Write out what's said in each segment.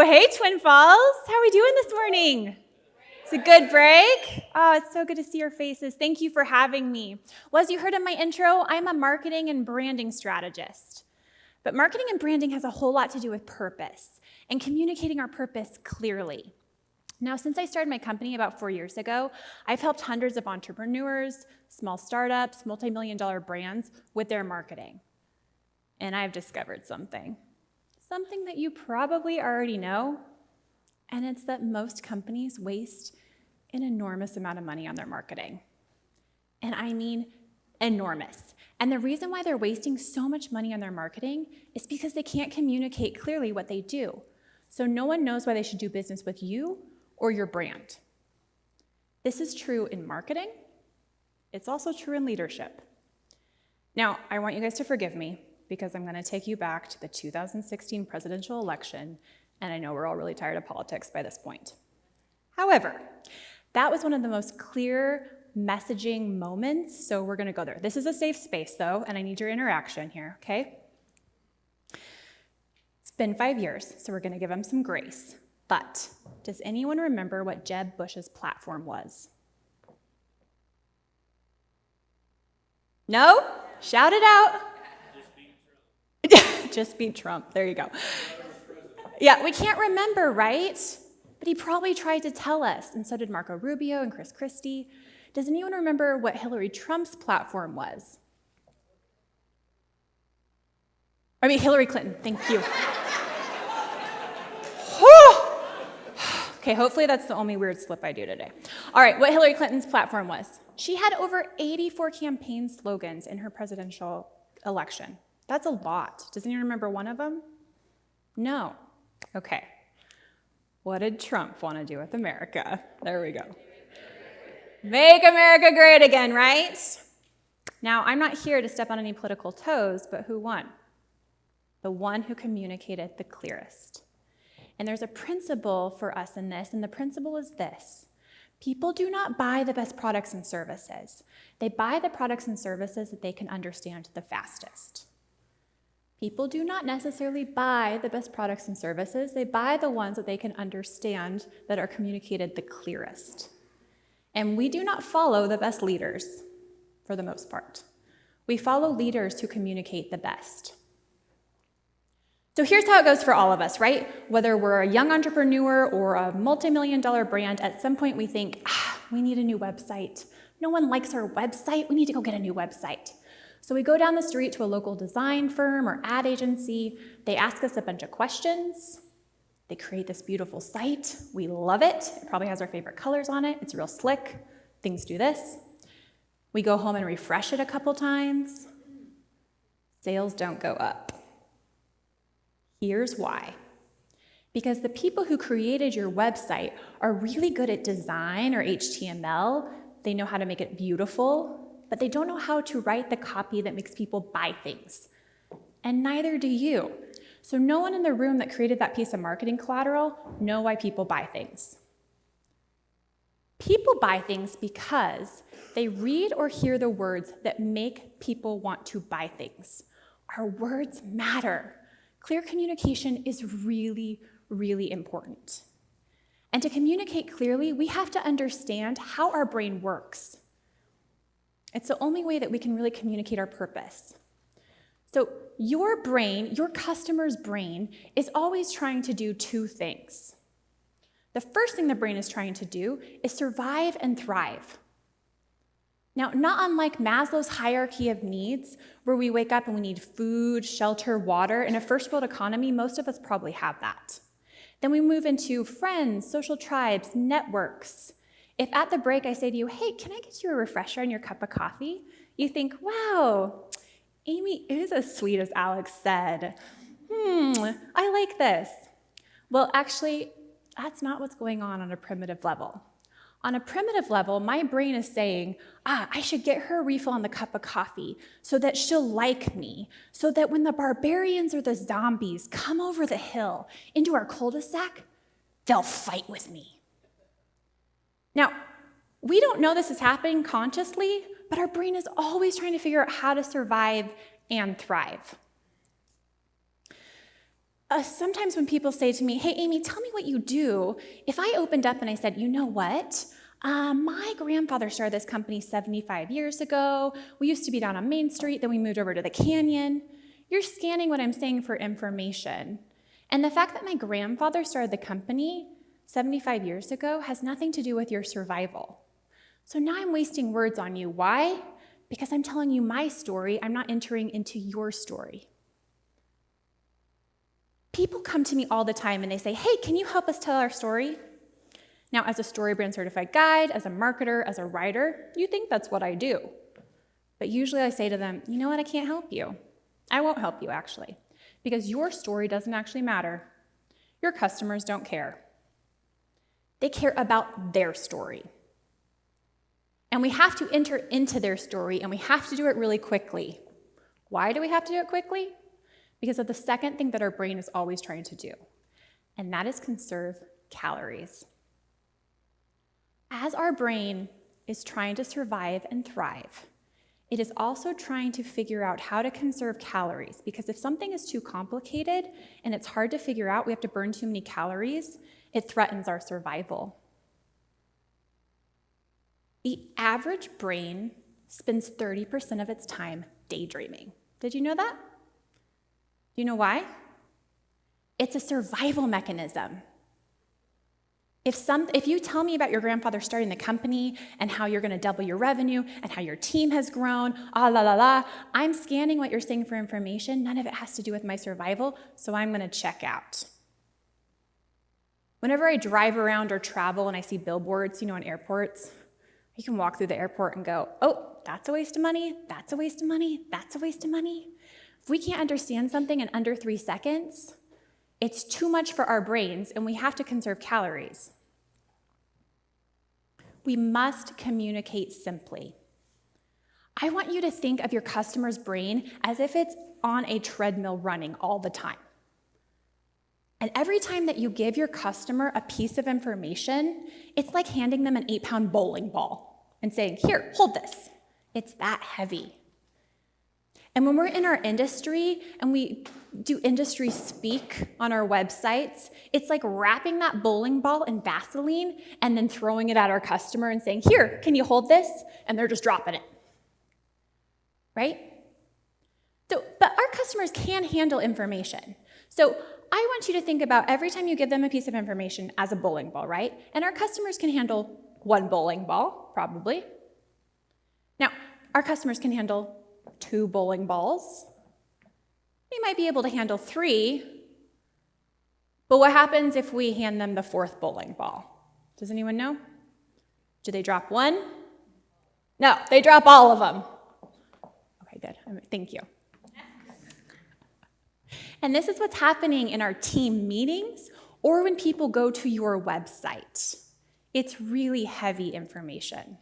Hey, Twin Falls. How are we doing this morning? It's a good break. Oh, it's so good to see your faces. Thank you for having me. Well, as you heard in my intro, I'm a marketing and branding strategist. But marketing and branding has a whole lot to do with purpose and communicating our purpose clearly. Now, since I started my company about 4 years ago, I've helped hundreds of entrepreneurs, small startups, multi-million-dollar brands with their marketing. And I've discovered something that you probably already know, and it's that most companies waste an enormous amount of money on their marketing. And I mean enormous. And the reason why they're wasting so much money on their marketing is because they can't communicate clearly what they do. So no one knows why they should do business with you or your brand. This is true in marketing. It's also true in leadership. Now, I want you guys to forgive me because I'm going to take you back to the 2016 presidential election, and I know we're all really tired of politics by this point. However, that was one of the most clear messaging moments, so we're going to go there. This is a safe space, though, and I need your interaction here, okay? It's been 5 years, so we're going to give him some grace. But does anyone remember what Jeb Bush's platform was? No? Shout it out. Just beat Trump. There you go. Yeah, we can't remember, right? But he probably tried to tell us, and so did Marco Rubio and Chris Christie. Does anyone remember what Hillary Trump's platform was? Hillary Clinton. Thank you. Okay, hopefully that's the only weird slip I do today. All right, what Hillary Clinton's platform was. She had over 84 campaign slogans in her presidential election. That's a lot. Does anyone remember one of them? No. Okay. What did Trump want to do with America? There we go. Make America great again, right? Now, I'm not here to step on any political toes, but who won? The one who communicated the clearest. And there's a principle for us in this, and the principle is this. People do not buy the best products and services. They buy the products and services that they can understand the fastest. People do not necessarily buy the best products and services. They buy the ones that they can understand that are communicated the clearest. And we do not follow the best leaders, for the most part. We follow leaders who communicate the best. So here's how it goes for all of us, right? Whether we're a young entrepreneur or a multi-million-dollar brand, at some point we think, we need a new website. No one likes our website. We need to go get a new website. So we go down the street to a local design firm or ad agency. They ask us a bunch of questions. They create this beautiful site. We love it. It probably has our favorite colors on it. It's real slick. Things do this. We go home and refresh it a couple times. Sales don't go up. Here's why. Because the people who created your website are really good at design or HTML. They know how to make it beautiful, but they don't know how to write the copy that makes people buy things. And neither do you. So no one in the room that created that piece of marketing collateral know why people buy things. People buy things because they read or hear the words that make people want to buy things. Our words matter. Clear communication is really, really important. And to communicate clearly, we have to understand how our brain works. It's the only way that we can really communicate our purpose. So your brain, your customer's brain, is always trying to do two things. The first thing the brain is trying to do is survive and thrive. Now, not unlike Maslow's hierarchy of needs, where we wake up and we need food, shelter, water, in a first world economy, most of us probably have that. Then we move into friends, social tribes, networks. If at the break I say to you, hey, can I get you a refresher on your cup of coffee? You think, wow, Amy is as sweet as Alex said. I like this. Well, actually, that's not what's going on a primitive level. On a primitive level, my brain is saying, I should get her a refill on the cup of coffee so that she'll like me, so that when the barbarians or the zombies come over the hill into our cul-de-sac, they'll fight with me. Now, we don't know this is happening consciously, but our brain is always trying to figure out how to survive and thrive. Sometimes when people say to me, hey, Amy, tell me what you do, if I opened up and I said, you know what? My grandfather started this company 75 years ago. We used to be down on Main Street, then we moved over to the Canyon. You're scanning what I'm saying for information. And the fact that my grandfather started the company 75 years ago has nothing to do with your survival. So now I'm wasting words on you. Why? Because I'm telling you my story. I'm not entering into your story. People come to me all the time and they say, hey, can you help us tell our story? Now, as a StoryBrand certified guide, as a marketer, as a writer, you think that's what I do. But usually I say to them, you know what, I can't help you. I won't help you, actually, because your story doesn't actually matter. Your customers don't care. They care about their story. And we have to enter into their story, and we have to do it really quickly. Why do we have to do it quickly? Because of the second thing that our brain is always trying to do, and that is conserve calories. As our brain is trying to survive and thrive, it is also trying to figure out how to conserve calories, because if something is too complicated and it's hard to figure out, we have to burn too many calories, it threatens our survival. The average brain spends 30% of its time daydreaming. Did you know that? Do you know why? It's a survival mechanism. If you tell me about your grandfather starting the company and how you're going to double your revenue and how your team has grown, I'm scanning what you're saying for information. None of it has to do with my survival, so I'm going to check out. Whenever I drive around or travel and I see billboards, in airports, you can walk through the airport and go, oh, that's a waste of money, that's a waste of money, that's a waste of money. If we can't understand something in under 3 seconds, it's too much for our brains, and we have to conserve calories. We must communicate simply. I want you to think of your customer's brain as if it's on a treadmill running all the time. And every time that you give your customer a piece of information, it's like handing them an 8-pound bowling ball and saying, here, hold this. It's that heavy. And when we're in our industry and we do industry speak on our websites, it's like wrapping that bowling ball in Vaseline and then throwing it at our customer and saying, here, can you hold this? And they're just dropping it, right? But our customers can handle information. So I want you to think about every time you give them a piece of information as a bowling ball, right? And our customers can handle 1 bowling ball, probably. Now, our customers can handle 2 bowling balls. They might be able to handle 3, but what happens if we hand them the 4th bowling ball? Does anyone know? Do they drop 1? No, they drop all of them. Okay, good. Thank you. And this is what's happening in our team meetings or when people go to your website. It's really heavy information.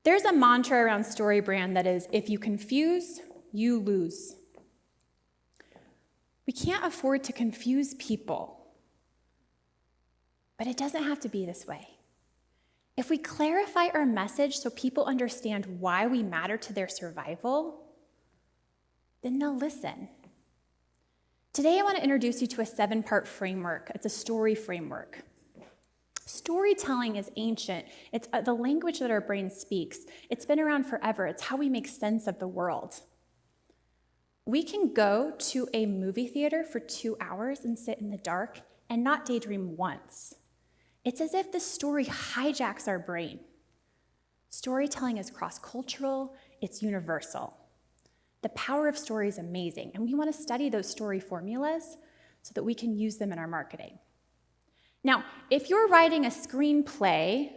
There's a mantra around StoryBrand that is, if you confuse, you lose. We can't afford to confuse people, but it doesn't have to be this way. If we clarify our message so people understand why we matter to their survival, then they'll listen. Today, I want to introduce you to a 7-part framework. It's a story framework. Storytelling is ancient. It's the language that our brain speaks. It's been around forever. It's how we make sense of the world. We can go to a movie theater for 2 hours and sit in the dark and not daydream once. It's as if the story hijacks our brain. Storytelling is cross-cultural. It's universal. The power of story is amazing, and we want to study those story formulas so that we can use them in our marketing. Now, if you're writing a screenplay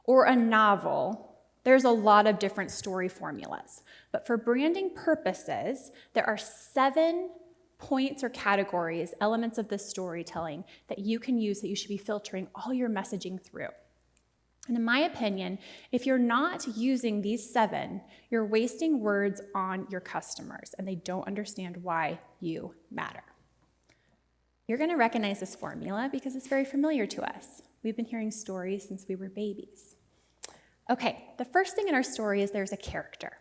or a novel, there's a lot of different story formulas. But for branding purposes, there are 7 points or categories, elements of this storytelling that you can use that you should be filtering all your messaging through. And in my opinion, if you're not using these 7, you're wasting words on your customers, and they don't understand why you matter. You're going to recognize this formula because it's very familiar to us. We've been hearing stories since we were babies. Okay, the first thing in our story is there's a character.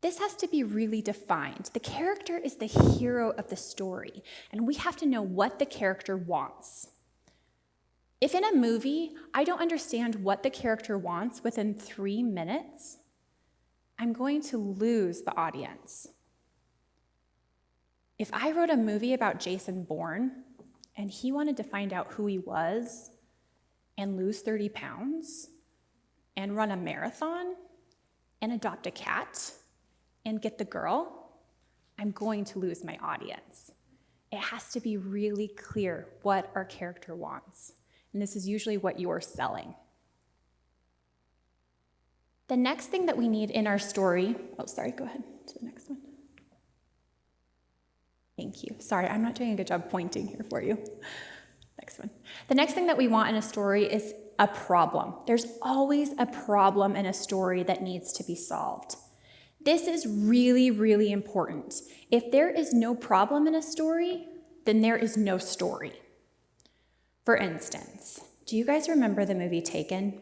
this has to be really defined. The character is the hero of the story, and we have to know what the character wants. If in a movie I don't understand what the character wants within 3 minutes, I'm going to lose the audience. If I wrote a movie about Jason Bourne and he wanted to find out who he was and lose 30 pounds and run a marathon and adopt a cat and get the girl, I'm going to lose my audience. It has to be really clear what our character wants. And this is usually what you're selling. The next thing that we need in our story, go ahead to the next one. Thank you. Sorry, I'm not doing a good job pointing here for you. Next one. The next thing that we want in a story is a problem. There's always a problem in a story that needs to be solved. This is really, really important. If there is no problem in a story, then there is no story. For instance, do you guys remember the movie Taken?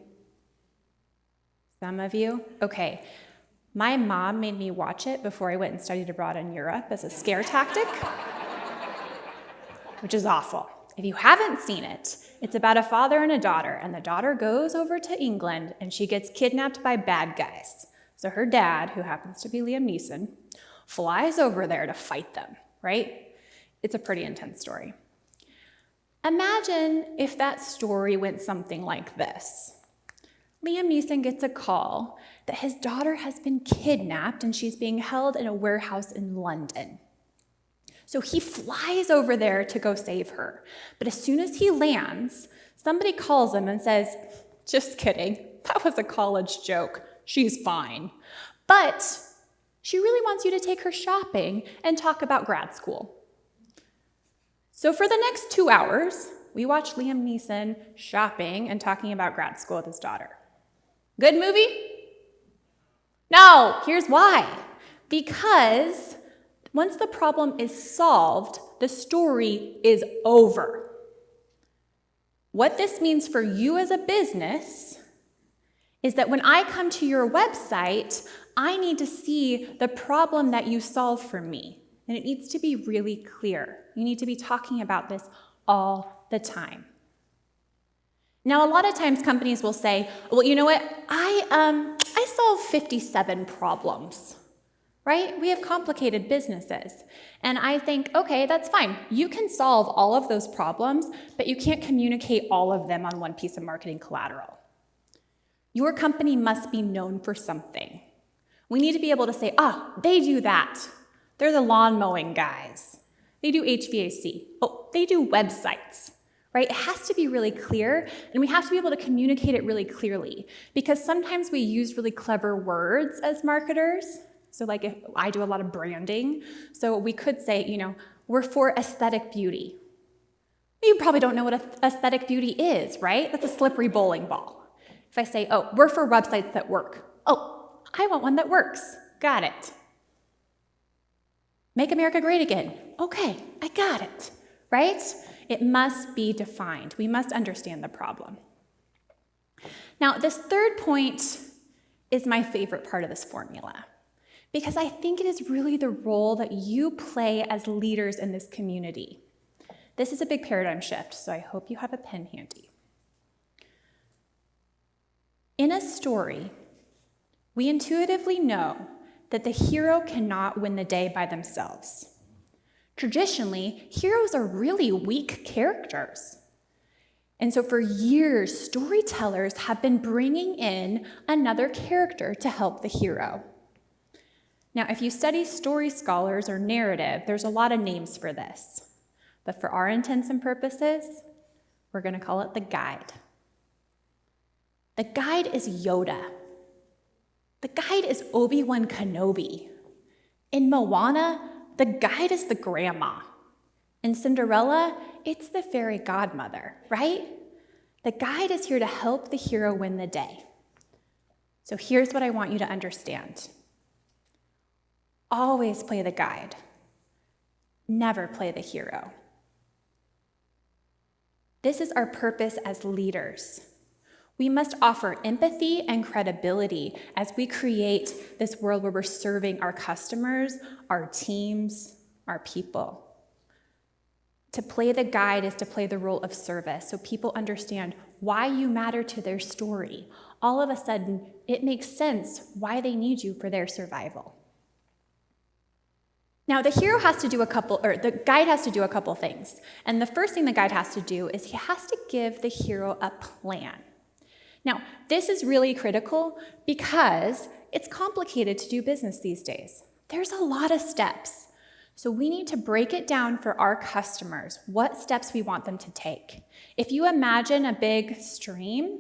Some of you? Okay. My mom made me watch it before I went and studied abroad in Europe as a scare tactic, which is awful. If you haven't seen it, it's about a father and a daughter, and the daughter goes over to England and she gets kidnapped by bad guys. So her dad, who happens to be Liam Neeson, flies over there to fight them, right? It's a pretty intense story. Imagine if that story went something like this. Liam Neeson gets a call that his daughter has been kidnapped and she's being held in a warehouse in London. So he flies over there to go save her. But as soon as he lands, somebody calls him and says, "Just kidding, that was a college joke. She's fine. But she really wants you to take her shopping and talk about grad school." So for the next 2 hours, we watch Liam Neeson shopping and talking about grad school with his daughter. Good movie? No, here's why. Because once the problem is solved, the story is over. What this means for you as a business is that when I come to your website, I need to see the problem that you solve for me. And it needs to be really clear. You need to be talking about this all the time. Now, a lot of times companies will say, well, you know what? I solve 57 problems, right? We have complicated businesses. And I think, okay, that's fine. You can solve all of those problems, but you can't communicate all of them on one piece of marketing collateral. Your company must be known for something. We need to be able to say, they do that. They're the lawn mowing guys. They do HVAC. Oh, they do websites, right? It has to be really clear, and we have to be able to communicate it really clearly, because sometimes we use really clever words as marketers. So like if I do a lot of branding, so we could say, we're for aesthetic beauty. You probably don't know what aesthetic beauty is, right? That's a slippery bowling ball. If I say, we're for websites that work. Oh, I want one that works. Got it. Make America great again. Okay, I got it, right? It must be defined. We must understand the problem. Now, this third point is my favorite part of this formula, because I think it is really the role that you play as leaders in this community. This is a big paradigm shift, so I hope you have a pen handy. In a story, we intuitively know that the hero cannot win the day by themselves. Traditionally, heroes are really weak characters. And so for years, storytellers have been bringing in another character to help the hero. Now, if you study story scholars or narrative, there's a lot of names for this. But for our intents and purposes, we're going to call it the guide. The guide is Yoda. The guide is Obi-Wan Kenobi. In Moana, the guide is the grandma. In Cinderella, it's the fairy godmother, right? The guide is here to help the hero win the day. So here's what I want you to understand. Always play the guide. Never play the hero. This is our purpose as leaders. We must offer empathy and credibility as we create this world where we're serving our customers, our teams, our people. To play the guide is to play the role of service, so people understand why you matter to their story. All of a sudden, it makes sense why they need you for their survival. Now, the guide has to do a couple things. And the first thing the guide has to do is he has to give the hero a plan. Now, this is really critical because it's complicated to do business these days. There's a lot of steps. So we need to break it down for our customers, what steps we want them to take. If you imagine a big stream,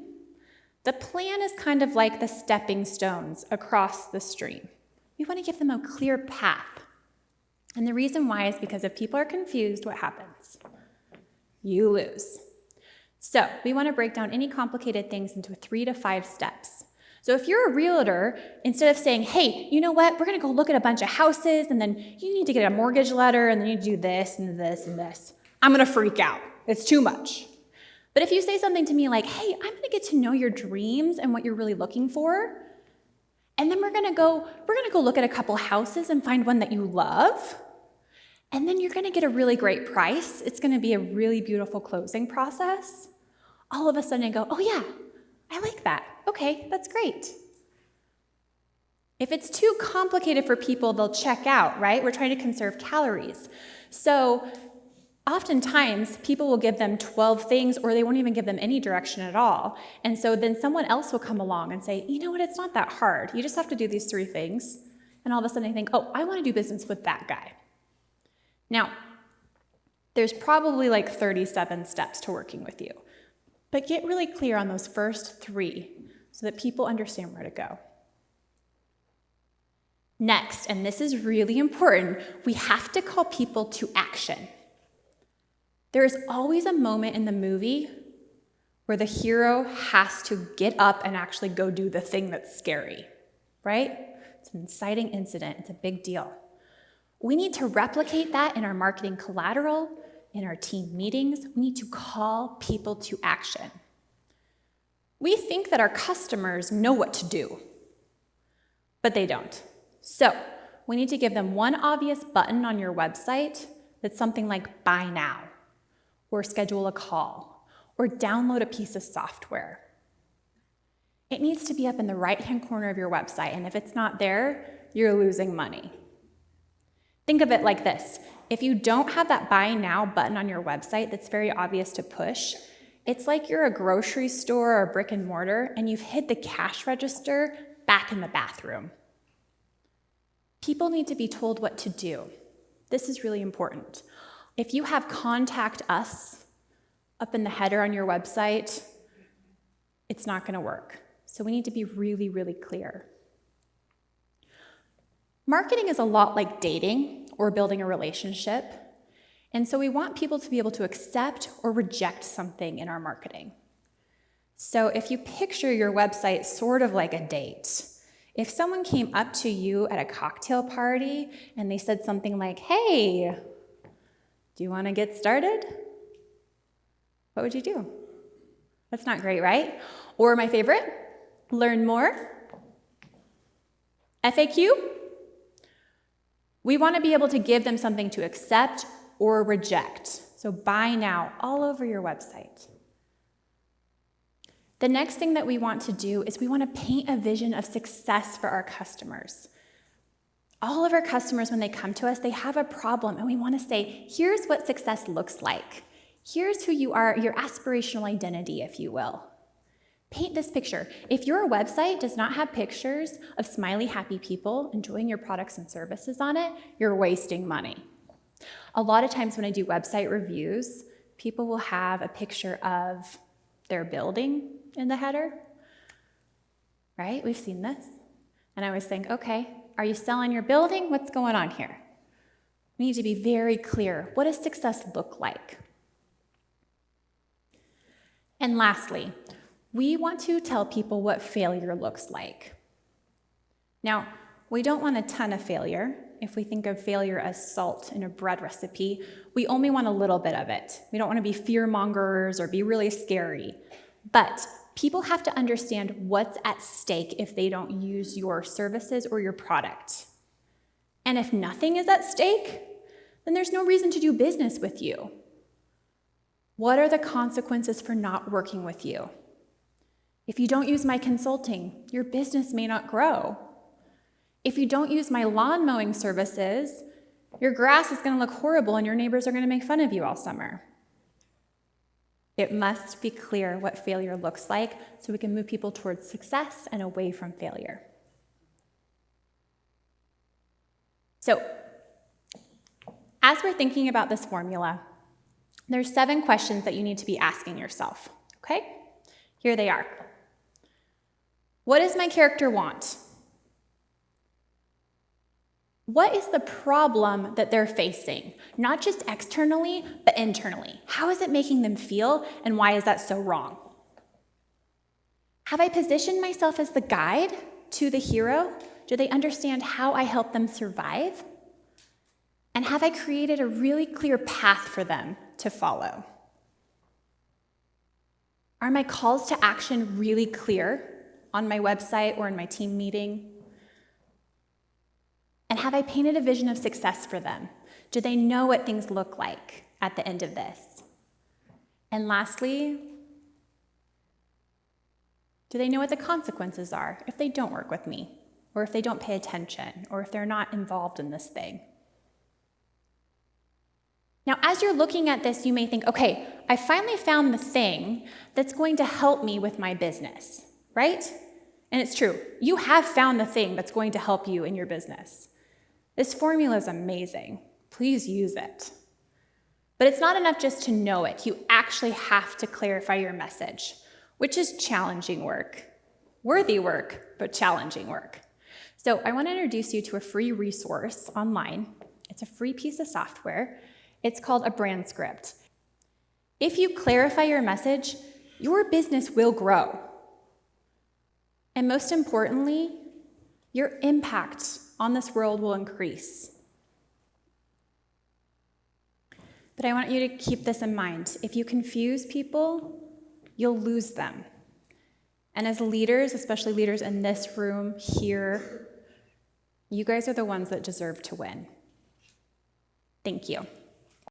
the plan is kind of like the stepping stones across the stream. We want to give them a clear path. And the reason why is because if people are confused, what happens? You lose. So we want to break down any complicated things into 3 to 5 steps. So if you're a realtor, instead of saying, hey, you know what, we're going to go look at a bunch of houses, and then you need to get a mortgage letter, and then you do this and this and this, I'm going to freak out. It's too much. But if you say something to me like, hey, I'm going to get to know your dreams and what you're really looking for, and then we're going to go look at a couple houses and find one that you love, and then you're going to get a really great price. It's going to be a really beautiful closing process. All of a sudden I go, oh yeah, I like that. Okay, that's great. If it's too complicated for people, they'll check out, right? We're trying to conserve calories. So oftentimes people will give them 12 things, or they won't even give them any direction at all. And so then someone else will come along and say, you know what, it's not that hard. You just have to do these 3 things. And all of a sudden I think, oh, I want to do business with that guy. Now, there's probably like 37 steps to working with you. But get really clear on those first 3 so that people understand where to go. Next, and this is really important, we have to call people to action. There is always a moment in the movie where the hero has to get up and actually go do the thing that's scary, right? It's an inciting incident. It's a big deal. We need to replicate that in our marketing collateral, in our team meetings. We need to call people to action. We think that our customers know what to do, but they don't. So we need to give them one obvious button on your website that's something like buy now, or schedule a call, or download a piece of software. It needs to be up in the right-hand corner of your website, and if it's not there, you're losing money. Think of it like this. If you don't have that buy now button on your website that's very obvious to push, it's like you're a grocery store or brick and mortar and you've hid the cash register back in the bathroom. People need to be told what to do. This is really important. If you have contact us up in the header on your website, it's not going to work. So we need to be really, really clear. Marketing is a lot like dating or building a relationship, and so we want people to be able to accept or reject something in our marketing. So if you picture your website sort of like a date, if someone came up to you at a cocktail party and they said something like, hey, do you want to get started? What would you do? That's not great, right? Or my favorite, learn more. FAQ. We want to be able to give them something to accept or reject. So buy now all over your website. The next thing that we want to do is we want to paint a vision of success for our customers. All of our customers, when they come to us, they have a problem, and we want to say, here's what success looks like. Here's who you are, your aspirational identity, if you will. Paint this picture. If your website does not have pictures of smiley, happy people enjoying your products and services on it, you're wasting money. A lot of times when I do website reviews, people will have a picture of their building in the header, right? We've seen this. And I always think, okay, are you selling your building? What's going on here? We need to be very clear. What does success look like? And lastly, we want to tell people what failure looks like. Now, we don't want a ton of failure. If we think of failure as salt in a bread recipe, we only want a little bit of it. We don't want to be fear mongers or be really scary. But People have to understand what's at stake if they don't use your services or your product. And if nothing is at stake, then there's no reason to do business with you. What are the consequences for not working with you? If you don't use my consulting, your business may not grow. If you don't use my lawn mowing services, your grass is going to look horrible and your neighbors are going to make fun of you all summer. It must be clear what failure looks like so we can move people towards success and away from failure. So, as we're thinking about this formula, there's 7 questions that you need to be asking yourself, okay? Here they are. What does my character want? What is the problem that they're facing? Not just externally, but internally. How is it making them feel, and why is that so wrong? Have I positioned myself as the guide to the hero? Do they understand how I help them survive? And have I created a really clear path for them to follow? Are my calls to action really clear on my website or in my team meeting? And have I painted a vision of success for them? Do they know what things look like at the end of this? And lastly, do they know what the consequences are if they don't work with me, or if they don't pay attention, or if they're not involved in this thing? Now, as you're looking at this, you may think, okay, I finally found the thing that's going to help me with my business, right? And it's true. You have found the thing that's going to help you in your business. This formula is amazing. Please use it. But it's not enough just to know it. You actually have to clarify your message, which is challenging work. Worthy work, but challenging work. So I want to introduce you to a free resource online. It's a free piece of software. It's called a brand script. If you clarify your message, your business will grow. And most importantly, your impact on this world will increase. But I want you to keep this in mind. If you confuse people, you'll lose them. And as leaders, especially leaders in this room here, you guys are the ones that deserve to win. Thank you.